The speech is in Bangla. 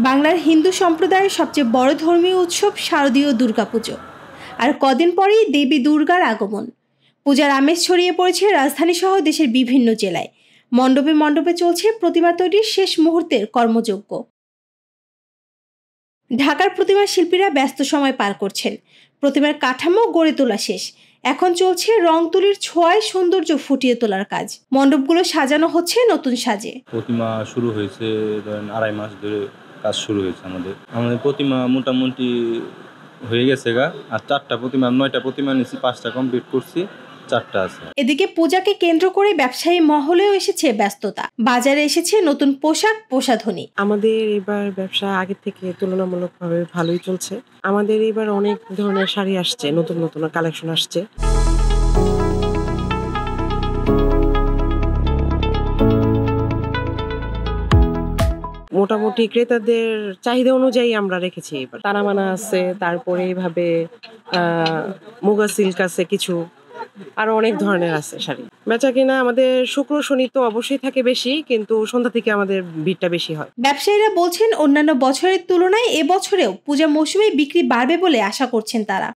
বাংলার হিন্দু সম্প্রদায়ের সবচেয়ে বড় ধর্মীয় উৎসব শারদীয় দুর্গাপুজো। আর কদিন পরেই দেবী দুর্গার আগমন। পূজার আমেজ ছড়িয়ে পড়েছে রাজধানী সহ দেশের বিভিন্ন জেলায়। মণ্ডপে মণ্ডপে চলছে প্রতিমা তৈরির শেষ মুহূর্তের কর্মযজ্ঞ। ঢাকার প্রতিমা শিল্পীরা ব্যস্ত সময় পার করছেন। প্রতিমার কাঠামো গড়ে তোলা শেষ, এখন চলছে রং তুলির ছোঁয়ায় সৌন্দর্য ফুটিয়ে তোলার কাজ। মণ্ডপগুলো সাজানো হচ্ছে নতুন সাজে। প্রতিমা শুরু হয়েছে ধরেন 2.5 মাস ধরে কাজ শুরু হয়েছে। আমাদের প্রতিমা মোটামুটি হয়ে গেছে আর 4টা প্রতিমা 9টা প্রতিমা নিয়েছি, 5টা কমপ্লিট করছি, 4টা আছে। এদিকে পূজাকে কেন্দ্র করে ব্যবসায়ী মহলেও এসেছে ব্যস্ততা। বাজারে এসেছে নতুন পোশাক প্রসাধনী। আমাদের এবার ব্যবসা আগের থেকে তুলনামূলকভাবে ভালোই চলছে। আমাদের এবার অনেক ধরনের শাড়ি আসছে, নতুন নতুন কালেকশন আসছে। মোটামুটি ক্রেতাদের চাহিদা অনুযায়ী আমরা রেখেছি। এবার তারামানা আছে, তারপরে এইভাবে মুগা সিল্ক আছে, কিছু আরো অনেক ধরনের আছে শাড়ি। বেচা কিনা আমাদের শুক্র শনি তো অবশ্যই থাকে বেশি, কিন্তু সন্ধ্যা থেকে আমাদের ভিড়টা বেশি হয়। ব্যবসায়ীরা বলছেন অন্যান্য বছরের তুলনায় এবছরেও পূজা মৌসুমে বিক্রি বাড়বে বলে আশা করছেন তারা।